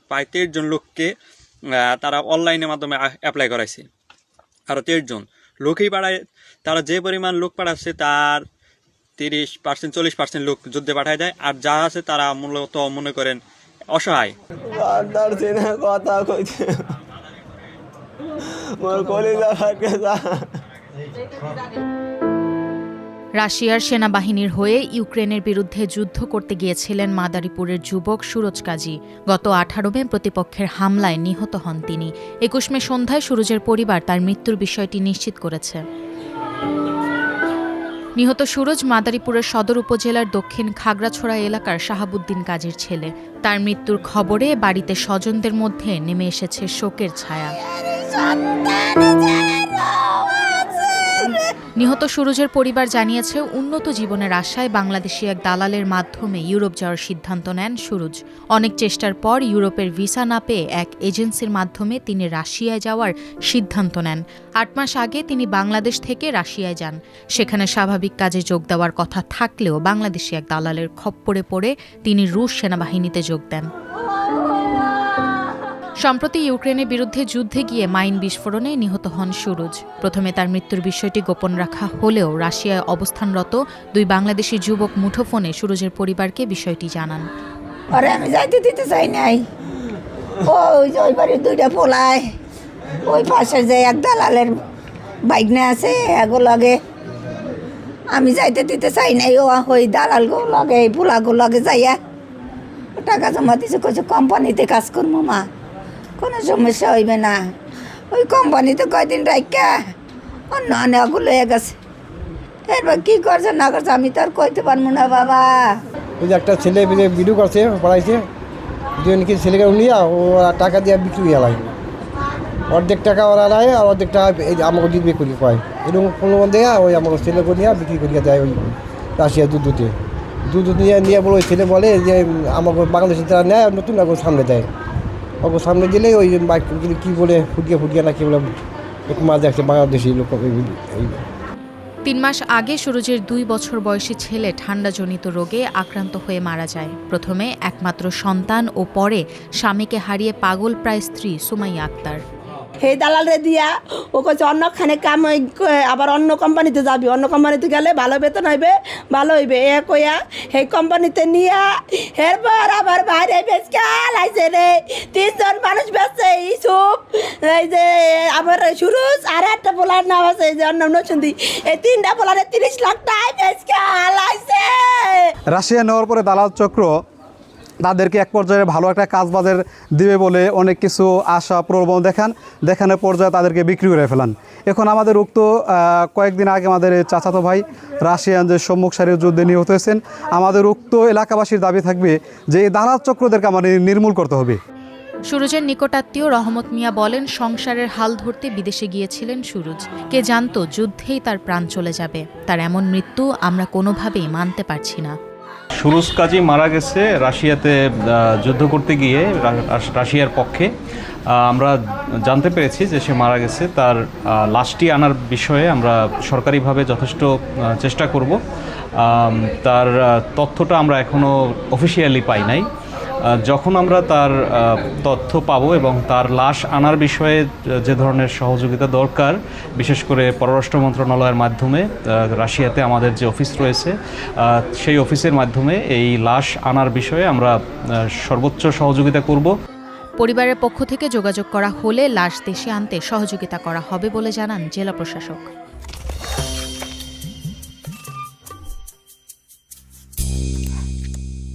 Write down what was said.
প্রায় 23 জন লোককে তারা অনলাইনের মাধ্যমে অ্যাপ্লাই করাইছে। আরও 23 জন লোকই পাঠায়, তারা যে পরিমাণ লোক পাঠাচ্ছে তার 30% 40% লোক যুদ্ধে পাঠায় দেয়, আর যা আছে তারা মূলত মনে করেন অসহায়। কথা কইছে মোর কলিজা ফাটে যা। রাশিয়ার সেনাবাহিনীর হয়ে ইউক্রেনের বিরুদ্ধে যুদ্ধ করতে গিয়েছিলেন মাদারীপুরের যুবক সুরজ কাজী। গত 18 মে প্রতিপক্ষের হামলায় নিহত হন তিনি। 21 মে সন্ধ্যায় সুরজের পরিবার তার মৃত্যুর বিষয়টি নিশ্চিত করেছে। নিহত সুরজ মাদারীপুরের সদর উপজেলার দক্ষিণ খাগড়াছড়া এলাকার শাহাবুদ্দিন কাজীর ছেলে। তার মৃত্যুর খবরে বাড়িতে স্বজনদের মধ্যে নেমে এসেছে শোকের ছায়া। নিহত সুরজের পরিবার জানিয়েছে, উন্নত জীবনের আশায় বাংলাদেশি এক দালালের মাধ্যমে ইউরোপ যাওয়ার সিদ্ধান্ত নেন সুরজ। অনেক চেষ্টার পর ইউরোপের ভিসা না পেয়ে এক এজেন্সির মাধ্যমে তিনি রাশিয়ায় যাওয়ার সিদ্ধান্ত নেন। 8 মাস আগে তিনি বাংলাদেশ থেকে রাশিয়ায় যান। সেখানে স্বাভাবিক কাজে যোগ দেওয়ার কথা থাকলেও বাংলাদেশি এক দালালের খপ্পরে পড়ে তিনি রুশ সেনাবাহিনীতে যোগ দেন। সম্প্রতি ইউক্রেনের বিরুদ্ধে যুদ্ধে গিয়ে মাইন বিস্ফোরণে নিহত হন সুরজ। প্রথমে তার মৃত্যুর বিষয়টি গোপন রাখা হলেও রাশিয়ায় অবস্থানরত 2 বাংলাদেশি যুবক মুঠোফোনে সুরজের পরিবারকে বিষয়টি জানান। আরে আমি যাইতে দিতে চাই নাই, ওই বাড়ির 2টা পোলায় ওই পাশে যে এক দালালের বাইক নিয়ে আছে এগো লাগে, আমি যাইতে দিতে চাই নাই। ওই দালালগো লাগে এই পোলাগো লাগে যাইয়া টাকা জমা দিছে, কইছে কোম্পানিতে কাজ করবো মা, কোনো সমস্যা হইবে না। ওই কোম্পানিতে কয়দিন রাখা অন্য অনেকগুলো হয়ে গেছে, এরপর কী করছে না করছে আমি তো আর কইতে পারবো না বাবা। ওই যে একটা ছেলে ভিডিও করছে পড়াইছে, নাকি ছেলেকে নিয়ে ও টাকা দিয়ে বিক্রি হয়ে লাগে, অর্ধেক টাকা ওরা নেয় আর অর্ধেক টাকা আমাকে দিবে করি কয়, এরকম কোনো দেয়া ওই আমাকে ছেলেকে নিয়ে বিক্রি করিয়া দেয় ওই রাশিয়া দুধ নিয়ে বলে ওই ছেলে বলে যে আমাকে বাংলাদেশে যারা নেয় নতুন ওকে সামনে দেয়, ওকে সামনে দিলে ওই বাইক কী বলে ফুটিয়ে না কি বলে মাঝে একটা বাংলাদেশি লোক। 3 মাস আগে সুরজের 2 বছর বয়সী ছেলে ঠান্ডাজনিত রোগে আক্রান্ত হয়ে মারা যায়। প্রথমে একমাত্র সন্তান ও পরে স্বামীকে হারিয়ে পাগল প্রায় স্ত্রী সুমাইয়া আক্তার। হে দালালে দিয়া ও কইছে অন্যখানে কাম আবার অন্য কোম্পানিতে যাবি, অন্য কোম্পানিতে গেলে ভালো বেতন হইবে, ভালো হইবে এ কইয়া সেই কোম্পানিতে নিয়া এরপর আবার বাইরে বেচকাল আইছে রে। 3 জন মানুষ বেচছে, ইসুপ এই যে আবার সুরজ আর একটা পোলার নাম আছে এই যে অন্য নচন্দি, এই 3টা পোলারে 30 লাখ টাকা বেচকাল আইছে। রাশিয়া নেওয়ার পরে দালাল চক্র তাদেরকে এক পর্যায়ে ভালো একটা কাজ বাজার দিবে বলে অনেক কিছু আশা প্রলোভন দেখানোর পর্যায়ে তাদেরকে বিক্রি করে ফেলান। এখন আমাদের উক্ত কয়েকদিন আগে আমাদের চাচাতো ভাই রাশিয়ান যে সম্মুখ সারির যুদ্ধে নিহত হয়েছেন, আমাদের উক্ত এলাকাবাসীর দাবি থাকবে যে এই দালাল চক্রদেরকে আমাদের নির্মূল করতে হবে। সুরজের নিকটাত্মীয় রহমত মিয়া বলেন, সংসারের হাল ধরতে বিদেশে গিয়েছিলেন সুরজ। কে জানতো যুদ্ধেই তার প্রাণ চলে যাবে। তার এমন মৃত্যু আমরা কোনোভাবেই মানতে পারছি না। সুরজ কাজী মারা গেছে রাশিয়াতে যুদ্ধ করতে গিয়ে, রাশিয়ার পক্ষে। আমরা জানতে পেরেছি যে সে মারা গেছে। তার লাশটি আনার বিষয়ে আমরা সরকারিভাবে যথেষ্ট চেষ্টা করব। তার তথ্যটা আমরা এখনও অফিসিয়ালি পাই নাই। যখন আমরা তার তথ্য পাবো এবং তার লাশ আনার বিষয়ে যে ধরনের সহযোগিতা দরকার, বিশেষ করে পররাষ্ট্র মন্ত্রণালয়ের মাধ্যমে রাশিয়াতে আমাদের যে অফিস রয়েছে সেই অফিসের মাধ্যমে এই লাশ আনার বিষয়ে আমরা সর্বোচ্চ সহযোগিতা করব। পরিবারের পক্ষ থেকে যোগাযোগ করা হলে লাশ দেশে আনতে সহযোগিতা করা হবে বলে জানান জেলা প্রশাসক।